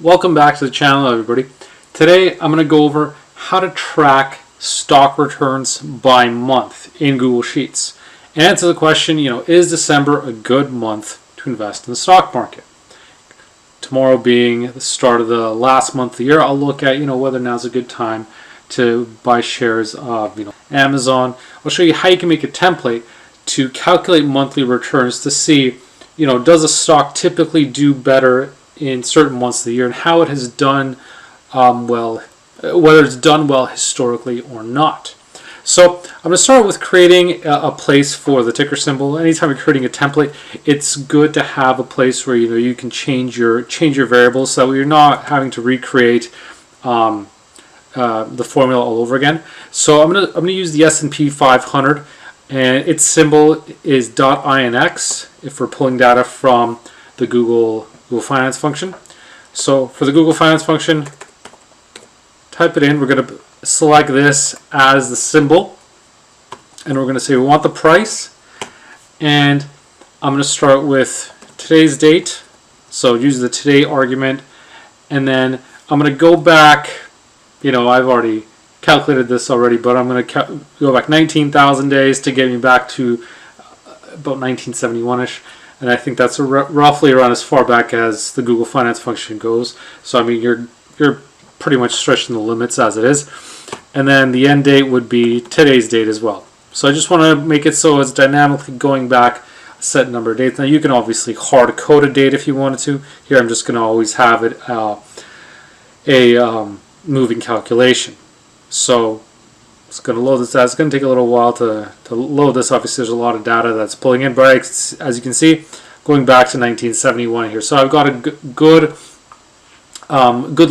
Welcome back to the channel, everybody. Today I'm going to go over how to track stock returns by month in Google Sheets and answer the question, is December a good month to invest in the stock market? Tomorrow being the start of the last month of the year, I'll look at whether now's a good time to buy shares of Amazon. I'll show you how you can make a template to calculate monthly returns to see does a stock typically do better in certain months of the year and how it has done well, whether it's done well historically or not. So I'm going to start with creating a place for the ticker symbol. Anytime you're creating a template, it's good to have a place where you can change your variables so that you're not having to recreate the formula all over again. So I'm going to use the S&P 500, and its symbol is .inx if we're pulling data from the Google Finance function. So for the Google Finance function, type it in. We're going to select this as the symbol, and we're going to say we want the price, and I'm going to start with today's date. So use the today argument, and then I'm going to go back. I've already calculated this already, but I'm going to go back 19,000 days to get me back to about 1971-ish. And I think that's roughly around as far back as the Google Finance function goes. So I mean, you're pretty much stretching the limits as it is. And then the end date would be today's date as well. So I just want to make it so it's dynamically going back a set number of dates. Now you can obviously hard code a date if you wanted to. Here I'm just going to always have it a moving calculation. So it's going to load this. It's going to take a little while to load this. Obviously, there's a lot of data that's pulling in, but as you can see, going back to 1971 here. So I've got a good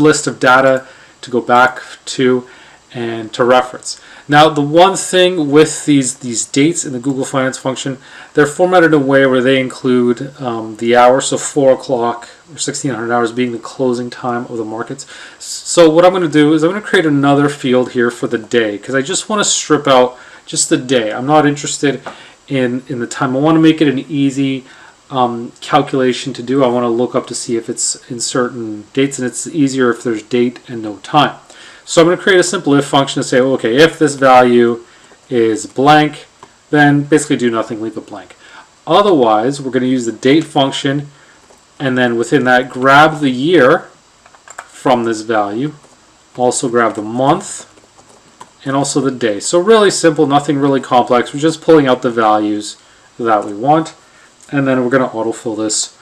list of data to go back to and to reference. Now, the one thing with these dates in the Google Finance function, they're formatted in a way where they include the hour, so 4 o'clock or 1600 hours being the closing time of the markets. So what I'm going to do is I'm going to create another field here for the day, because I just want to strip out just the day. I'm not interested in the time. I want to make it an easy calculation to do. I want to look up to see if it's in certain dates, and it's easier if there's date and no time. So I'm going to create a simple if function to say, okay, if this value is blank, then basically do nothing, leave it blank. Otherwise, we're going to use the date function, and then within that, grab the year from this value, also grab the month, and also the day. So really simple, nothing really complex. We're just pulling out the values that we want, and then we're going to autofill this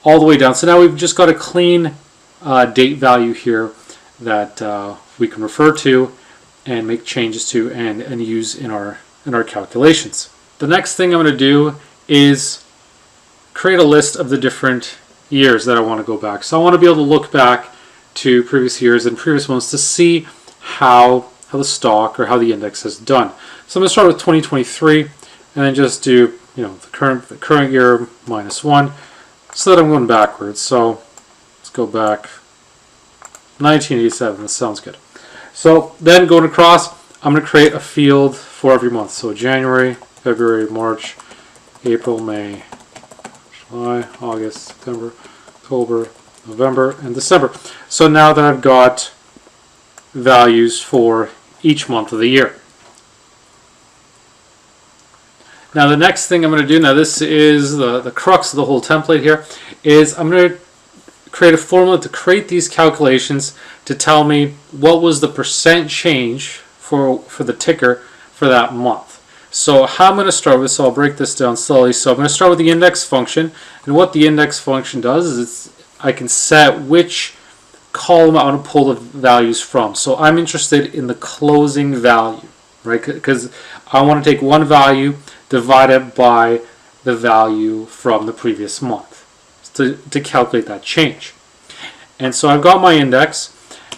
all the way down. So now we've just got a clean date value here that we can refer to and make changes to and use in our calculations. The next thing I'm going to do is create a list of the different years that I want to go back. So I want to be able to look back to previous years and previous months to see how the stock or how the index has done. So I'm going to start with 2023 and then just do the current year -1 so that I'm going backwards. So let's go back 1987. This sounds good. So then going across, I'm going to create a field for every month. So January, February, March, April, May, July, August, September, October, November, and December. So now that I've got values for each month of the year. Now the next thing I'm going to do, now this is the crux of the whole template here, is I'm going to create a formula to create these calculations to tell me what was the percent change for the ticker for that month. So how I'm going to start with, so I'll break this down slowly. So I'm going to start with the index function, and what the index function does is I can set which column I want to pull the values from. So I'm interested in the closing value, right? Because I want to take one value, divide it by the value from the previous month to calculate that change. And so I've got my index,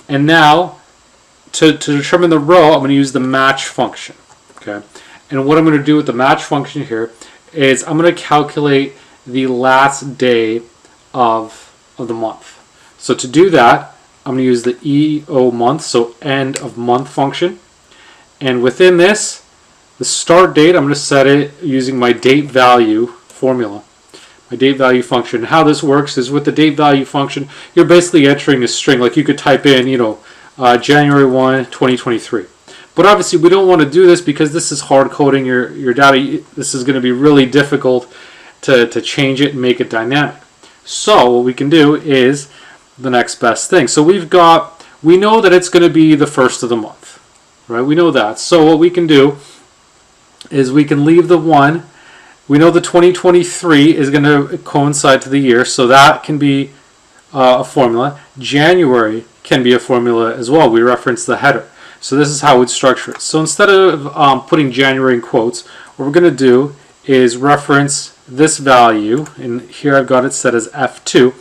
and now to determine the row, I'm going to use the match function. Okay, and what I'm going to do with the match function here is I'm going to calculate the last day of the month. So to do that, I'm going to use the EO month, so end of month function, and within this, the start date, I'm going to set it using my date value formula. my date value function. How this works is with the date value function, you're basically entering a string. Like you could type in, January 1, 2023. But obviously we don't want to do this because this is hard coding your data. This is going to be really difficult to change it and make it dynamic. So what we can do is the next best thing. So we know that it's going to be the first of the month, right? We know that. So what we can do is we can leave the 1. We know the 2023 is going to coincide to the year, so that can be a formula. January can be a formula as well. We reference the header. So this is how we'd structure it. So instead of putting January in quotes, what we're going to do is reference this value, and here I've got it set as F2.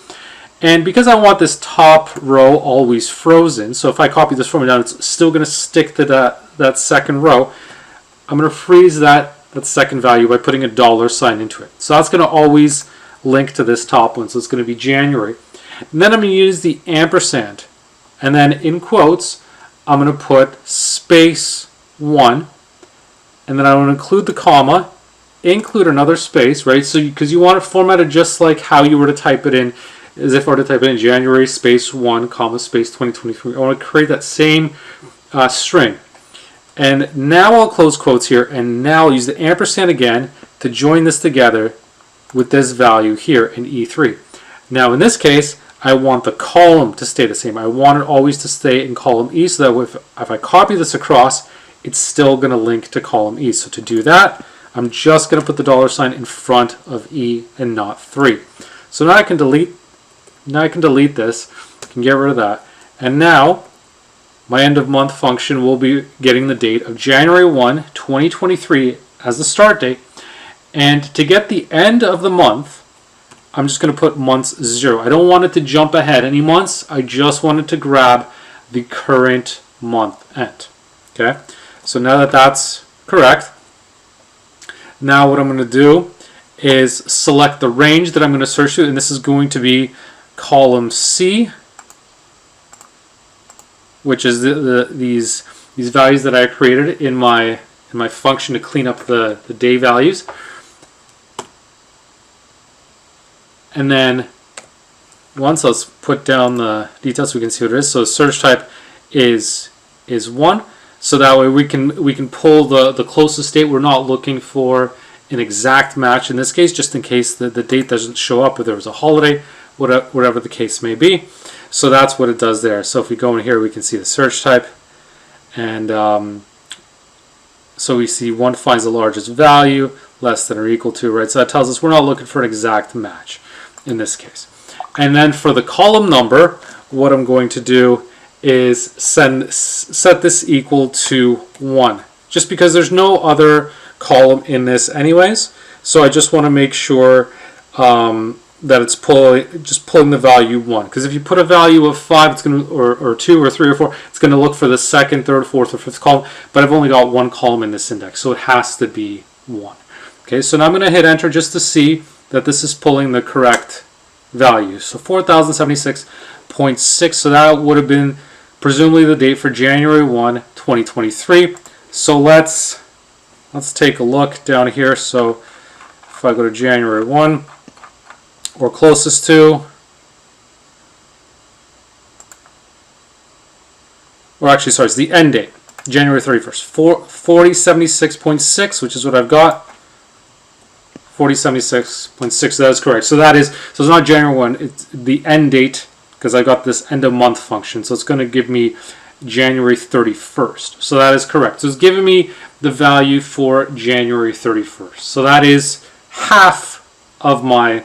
And because I want this top row always frozen, so if I copy this formula down, it's still going to stick to that second row. I'm going to freeze that second value by putting a $sign into it. So that's going to always link to this top one. So it's going to be January. And then I'm going to use the ampersand. And then in quotes, I'm going to put space 1. And then I want to include the comma, include another space, right? So because you want it formatted just like how you were to type it in, as if I were to type it in January space 1, comma, space 2023. I want to create that same string. And now I'll close quotes here, and now I'll use the ampersand again to join this together with this value here in E3. Now in this case, I want the column to stay the same. I want it always to stay in column E, so that if I copy this across, it's still going to link to column E. So to do that, I'm just going to put the $sign in front of E and not 3. So now I can delete this, I can get rid of that, and now my end of month function will be getting the date of January 1, 2023 as the start date. And to get the end of the month, I'm just going to put months 0. I don't want it to jump ahead any months. I just want it to grab the current month end. Okay, so now that that's correct, now what I'm going to do is select the range that I'm going to search to, and this is going to be column C, which is these values that I created in my function to clean up the day values. And then once, let's put down the details so we can see what it is. So search type is 1. So that way we can pull the closest date. We're not looking for an exact match in this case, just in case the date doesn't show up, or there was a holiday, whatever the case may be. So that's what it does there. So if we go in here, we can see the search type, and so we see 1 finds the largest value, less than or equal to, right? So that tells us we're not looking for an exact match in this case. And then for the column number, what I'm going to do is set this equal to 1, just because there's no other column in this anyways. So I just want to make sure that it's pulling the value 1, because if you put a value of 5, it's going to, or 2 or 3 or 4, it's going to look for the second, third, fourth, or fifth column. But I've only got 1 column in this index, so it has to be 1. Okay, so now I'm going to hit enter just to see that this is pulling the correct value. So 4076.6. So that would have been presumably the date for January 1, 2023. So let's take a look down here. So if I go to January 1, or closest to, or actually, sorry, it's the end date, January 31st, 4076.6, which is what I've got. 4076.6, that is correct. So it's not January 1, it's the end date, because I got this end of month function. So it's going to give me January 31st. So that is correct. So it's giving me the value for January 31st. So that is half of my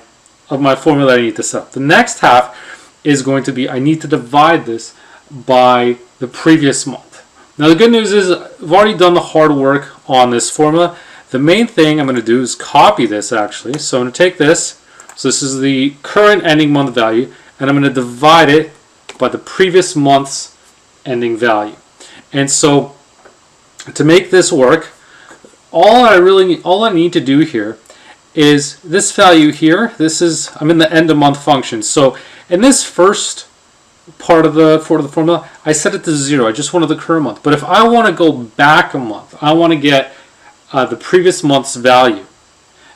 formula that I need to set up. The next half is going to be, I need to divide this by the previous month. Now the good news is I've already done the hard work on this formula. The main thing I'm going to do is copy this actually. So I'm going to take this, so this is the current ending month value, and I'm going to divide it by the previous month's ending value. And so to make this work, all I need to do here is this value here. I'm in the end of month function. So in this first part of the formula, I set it to 0. I just wanted the current month. But if I want to go back a month, I want to get the previous month's value,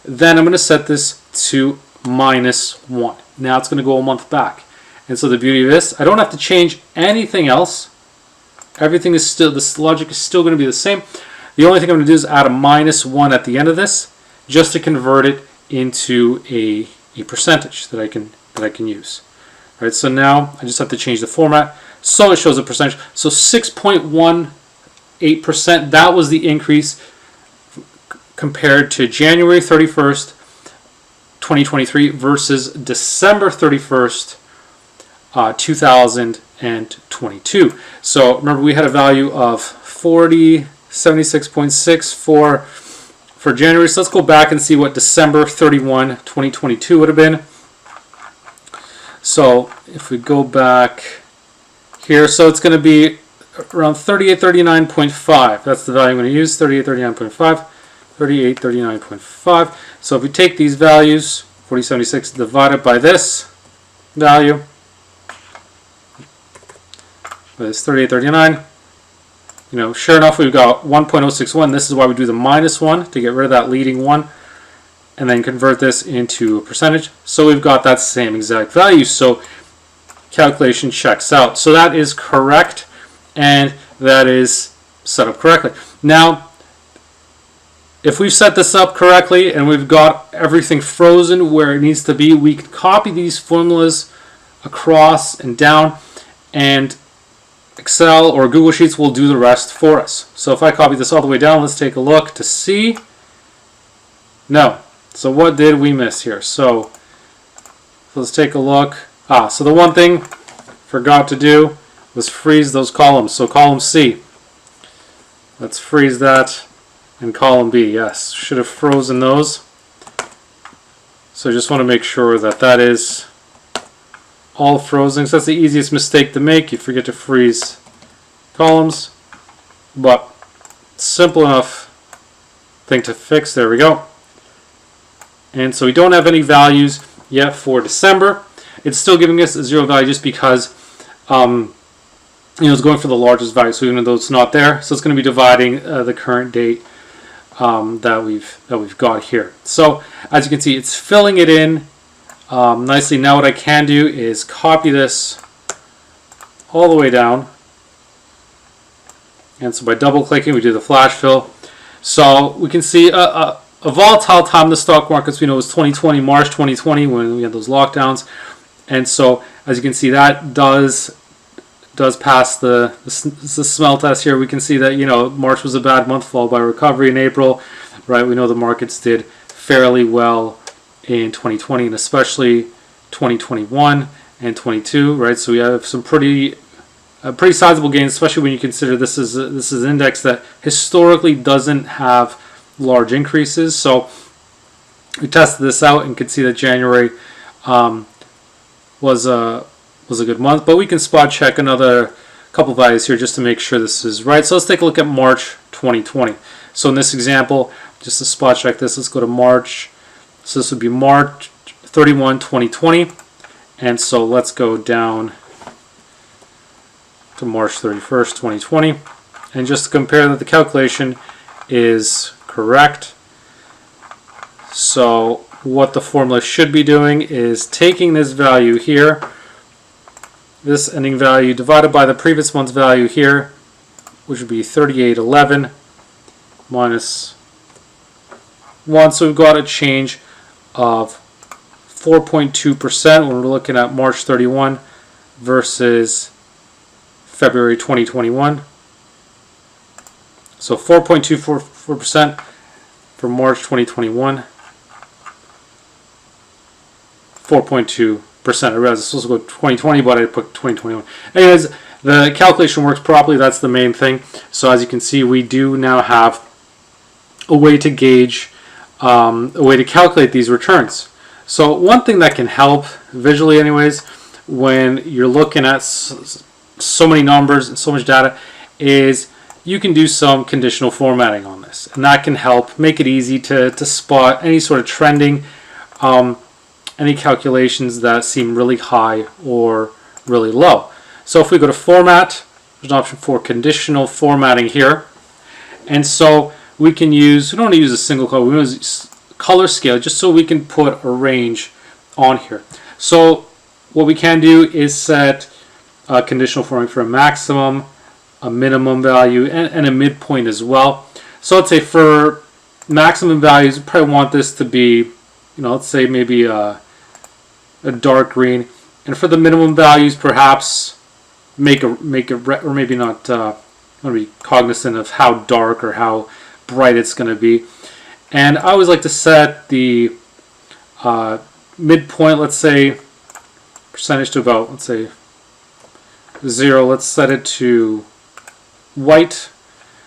then I'm going to set this to minus 1. Now it's going to go a month back. And so the beauty of this, I don't have to change anything else. Everything is still, this logic is still going to be the same. The only thing I'm going to do is add a minus 1 at the end of this, just to convert it into a percentage that I can use. All right, so now I just have to change the format so it shows a percentage. So 6.18%, that was the increase compared to January 31st, 2023 versus December 31st, 2022. So remember, we had a value of 76.6 for January. So let's go back and see what December 31, 2022 would have been. So if we go back here, so it's going to be around 3839.5. That's the value I'm going to use, 3839.5. 3839.5. So if we take these values, 4076 divided by this value, this 3839, sure enough, we've got 1.061. This is why we do the minus 1 to get rid of that leading 1, and then convert this into a percentage. So we've got that same exact value. So calculation checks out. So that is correct, and that is set up correctly. Now, if we've set this up correctly and we've got everything frozen where it needs to be, we can copy these formulas across and down, and Excel or Google Sheets will do the rest for us. So if I copy this all the way down, let's take a look to see. No. So what did we miss here? So let's take a look. So the one thing forgot to do was freeze those columns. So column C, let's freeze that. And column B, yes, should have frozen those. So I just want to make sure that that is all frozen. So that's the easiest mistake to make. You forget to freeze columns, but simple enough thing to fix. There we go. And so we don't have any values yet for December. It's still giving us a 0 value just because it's going for the largest value. So even though it's not there, so it's going to be dividing the current date that we've got here. So as you can see, it's filling it in nicely. Now what I can do is copy this all the way down, and so by double clicking we do the flash fill. So we can see a volatile time in the stock markets. We know it was 2020, March 2020, when we had those lockdowns, and so as you can see, that does pass the smell test here. We can see that March was a bad month, followed by recovery in April. Right, we know the markets did fairly well in 2020 and especially 2021 and 22. Right, so we have some pretty sizable gains, especially when you consider this is an index that historically doesn't have large increases. So we tested this out and could see that January was a good month, but we can spot check another couple values here just to make sure this is right. So let's take a look at March 2020. So in this example, just to spot check this, let's go to March. So this would be March 31, 2020, and so let's go down to March 31st, 2020, and just to compare that the calculation is correct. So what the formula should be doing is taking this value here, this ending value, divided by the previous month's value here, which would be 3811 minus 1. So we've got a change of 4.2% when we're looking at March 31 versus February 2021. So 4.24% for March 2021. 4.2%. I realize it's supposed to go 2020, but I put 2021. Anyways, the calculation works properly. That's the main thing. So as you can see, we do now have a way to gauge, a way to calculate these returns. So one thing that can help visually, anyways, when you're looking at so many numbers and so much data, is you can do some conditional formatting on this, and that can help make it easy to spot any sort of trending, any calculations that seem really high or really low. So if we go to Format, there's an option for conditional formatting here, and so we can use, we don't want to use a single color, we want to use color scale just so we can put a range on here. So what we can do is set a conditional forming for a maximum, a minimum value, and a midpoint as well. So let's say for maximum values, you probably want this to be, let's say maybe a dark green, and for the minimum values, perhaps make it red, or maybe not. Want to be cognizant of how dark or how bright it's going to be. And I always like to set the midpoint, let's say percentage to about, let's say 0. Let's set it to white,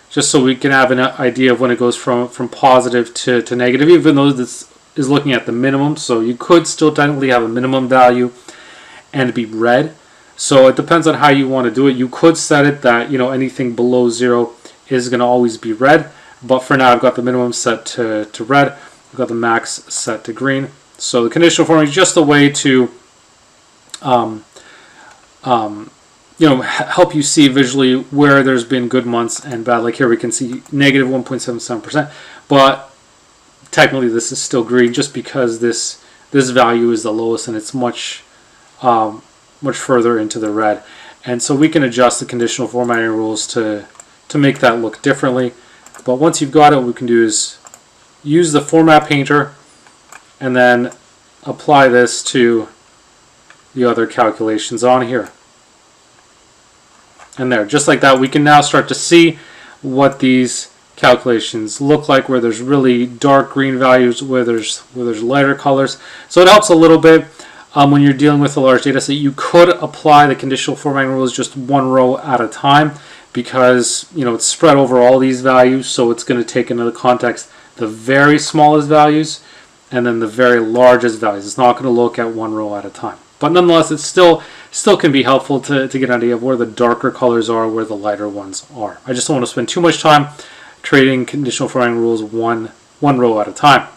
just so we can have an idea of when it goes from positive to negative, even though this is looking at the minimum. So you could still technically have a minimum value and be red. So it depends on how you want to do it. You could set it that anything below 0 is going to always be red. But for now, I've got the minimum set to red. I've got the max set to green. So the conditional forming is just a way to help you see visually where there's been good months and bad. Like here we can see negative 1.77%, but technically this is still green just because this value is the lowest and it's much further into the red. And so we can adjust the conditional formatting rules to make that look differently. But once you've got it, what we can do is use the format painter and then apply this to the other calculations on here. And there, just like that, we can now start to see what these calculations look like, where there's really dark green values, where there's lighter colors. So it helps a little bit when you're dealing with a large data set. You could apply the conditional formatting rules just one row at a time, because it's spread over all these values, so it's going to take into context the very smallest values and then the very largest values. It's not going to look at one row at a time. But nonetheless, it still can be helpful to get an idea of where the darker colors are, where the lighter ones are. I just don't want to spend too much time trading conditional formatting rules one row at a time.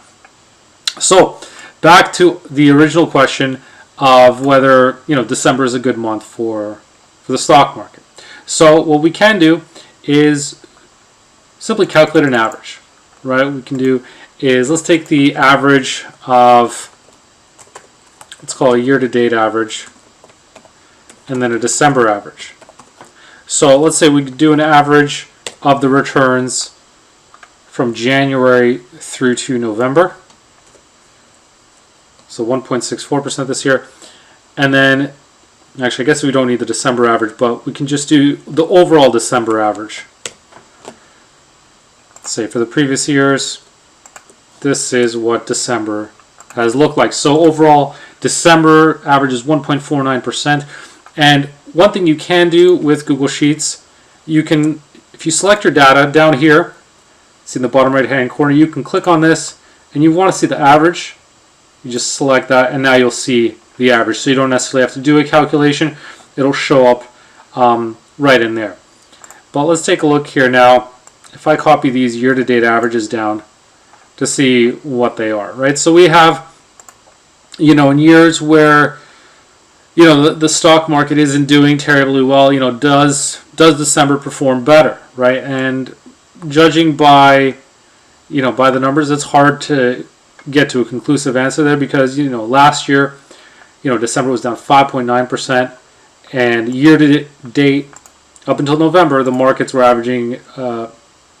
So back to the original question of whether December is a good month for the stock market. So what we can do is simply calculate an average, right? What we can do is, let's take the average of, let's call a year-to-date average, and then a December average. So let's say we do an average of the returns from January through to November. So 1.64% this year. And then, actually, I guess we don't need the December average, but we can just do the overall December average. Let's say for the previous years, this is what December has looked like. So overall, December average is 1.49%. And one thing you can do with Google Sheets, you can, if you select your data down here, see in the bottom right hand corner, you can click on this and you want to see the average. You just select that and now you'll see the average. So you don't necessarily have to do a calculation. It'll show up right in there. But let's take a look here now. If I copy these year-to-date averages down to see what they are, right? So we have, in years where, the stock market isn't doing terribly well, does December perform better, right? And judging by, by the numbers, it's hard to get to a conclusive answer there, because, last year, December was down 5.9%, and year to date, up until November, the markets were averaging a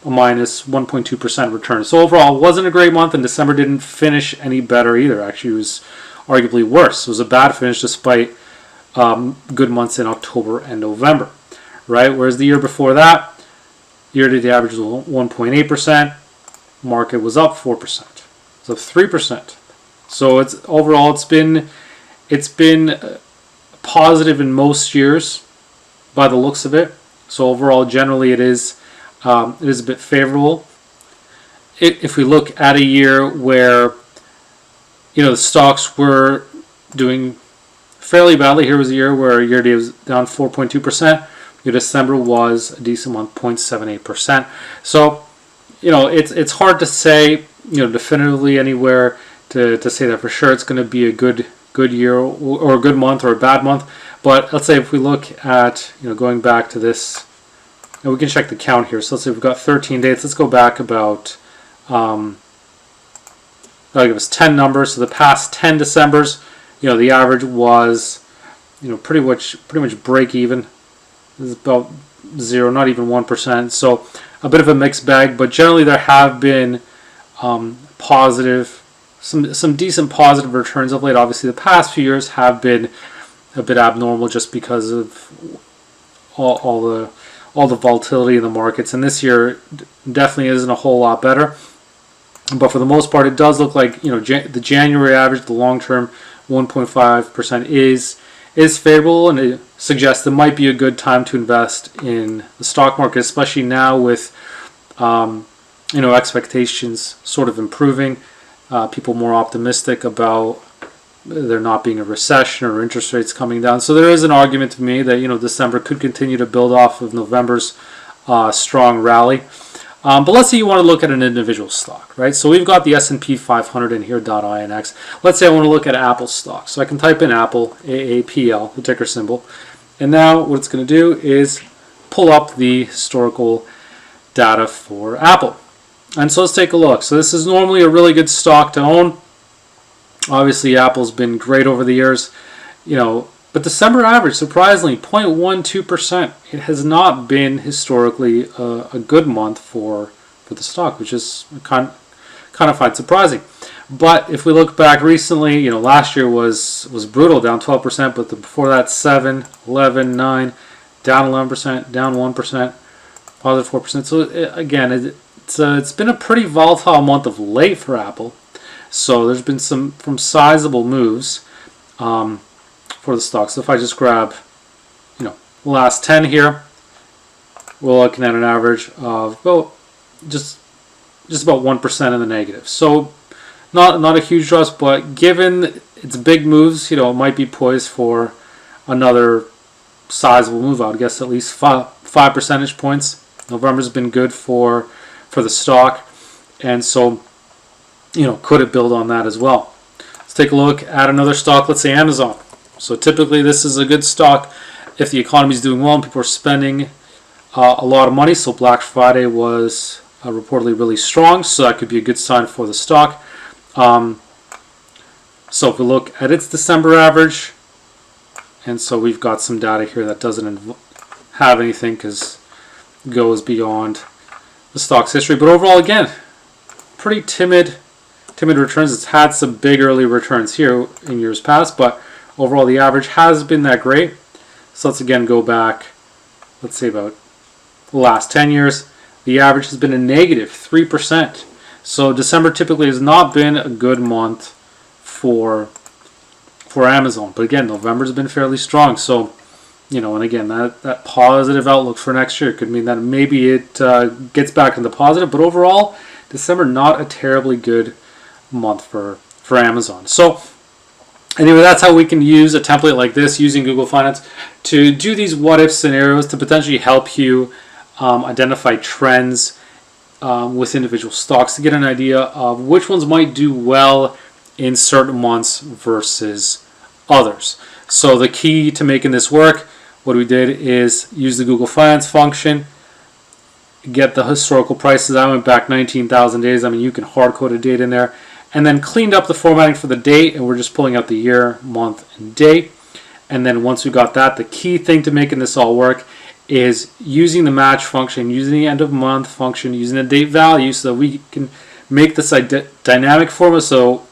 minus 1.2% return. So overall, it wasn't a great month, and December didn't finish any better either. Actually, it was arguably worse. It was a bad finish despite good months in October and November, right? Whereas the year before that, year-to-date average was 1.8%, market was up 4%, so 3%. So it's been positive in most years by the looks of it. So overall, generally, it is a bit favorable. If we look at a year where the stocks were doing fairly badly, here was a year where year-to-date was down 4.2%. December was a decent month, 0.78%. So it's hard to say definitively anywhere to say that for sure it's going to be a good year or a good month or a bad month. But let's say if we look at going back to this, and we can check the count here. So let's say we've got 13 dates. Let's go back about that'll give us 10 numbers. So the past 10 Decembers, the average was pretty much break even. This is about 0, not even 1%. So a bit of a mixed bag, but generally there have been positive, some decent positive returns of late. Obviously, the past few years have been a bit abnormal just because of all the volatility in the markets, and this year definitely isn't a whole lot better. But for the most part, it does look like the January average, the long-term 1.5% is favorable, and it suggests it might be a good time to invest in the stock market, especially now with expectations sort of improving, people more optimistic about there not being a recession or interest rates coming down. So there is an argument to me that December could continue to build off of November's strong rally. But let's say you want to look at an individual stock, right? So we've got the S&P 500 in here, .INX. Let's say I want to look at Apple stock. So I can type in Apple, AAPL, the ticker symbol. And now what it's going to do is pull up the historical data for Apple. And so let's take a look. So this is normally a really good stock to own. Obviously, Apple's been great over the years, but December average, surprisingly, 0.12%. It has not been historically a good month for the stock, which is kind of find surprising. But if we look back recently, last year was brutal, down 12%, but before that, 7, 11, 9, down 11%, down 1%, positive 4%. So again, it's been a pretty volatile month of late for Apple. So there's been some sizable moves for the stock. So if I just grab, the last 10 here, we're looking at an average of just about 1% in the negative. So not a huge drop, but given its big moves, it might be poised for another sizable move. I would guess at least 5 percentage points. November's been good for the stock, and so could it build on that as well? Let's take a look at another stock. Let's say Amazon. So typically this is a good stock if the economy is doing well and people are spending a lot of money. So Black Friday was reportedly really strong, so that could be a good sign for the stock. So if we look at its December average, and so we've got some data here that doesn't have anything because it goes beyond the stock's history. But overall, again, pretty timid returns. It's had some big early returns here in years past, but overall the average has been that great. So let's again go back, let's say about the last 10 years. The average has been a negative 3%. So December typically has not been a good month for Amazon. But again, November's been fairly strong. So, and again, that positive outlook for next year could mean that maybe it gets back into positive. But overall, December not a terribly good month for Amazon. So anyway, that's how we can use a template like this using Google Finance to do these what-if scenarios to potentially help you identify trends with individual stocks to get an idea of which ones might do well in certain months versus others. So the key to making this work, what we did is use the Google Finance function, get the historical prices. I went back 19,000 days. I mean, you can hard-code a date in there. And then cleaned up the formatting for the date, and we're just pulling out the year, month, and date. And then once we got that, the key thing to making this all work is using the match function, using the end of month function, using the date value so that we can make this dynamic formula. So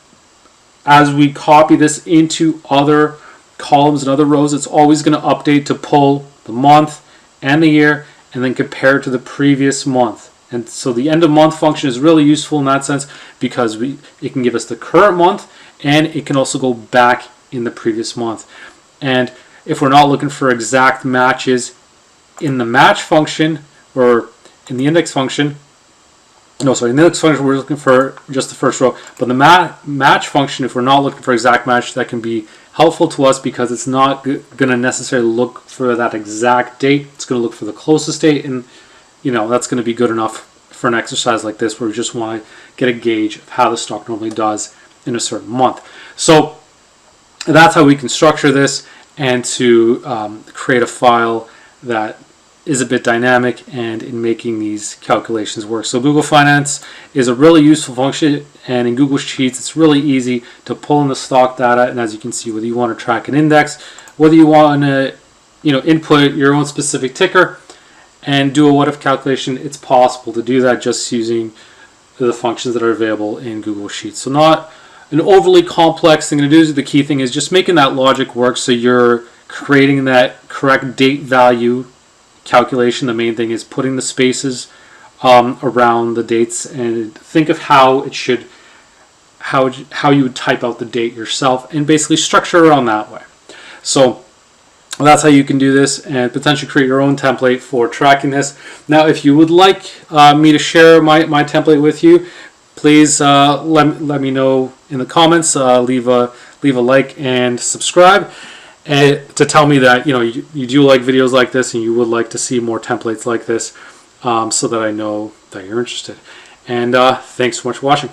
as we copy this into other columns and other rows, it's always going to update to pull the month and the year and then compare it to the previous month. And so the end of month function is really useful in that sense because it can give us the current month and it can also go back in the previous month. And if we're not looking for exact matches in the match function or in the index function, in the index function we're looking for just the first row, but the match function, if we're not looking for exact match, that can be helpful to us because it's not going to necessarily look for that exact date. It's going to look for the closest date, and that's going to be good enough for an exercise like this where we just want to get a gauge of how the stock normally does in a certain month. So that's how we can structure this and to create a file that is a bit dynamic and in making these calculations work. So Google Finance is a really useful function, and in Google Sheets it's really easy to pull in the stock data. And as you can see, whether you want to track an index, whether you want to input your own specific ticker and do a what if calculation, it's possible to do that just using the functions that are available in Google Sheets. So not an overly complex thing to do. The key thing is just making that logic work, so you're creating that correct date value calculation. The main thing is putting the spaces around the dates, and think of how you would type out the date yourself, and basically structure around that way. So that's how you can do this and potentially create your own template for tracking this. Now, if you would like me to share my template with you, please let me know in the comments. Leave a like and subscribe, and to tell me that you do like videos like this and you would like to see more templates like this, so that I know that you're interested. And thanks so much for watching.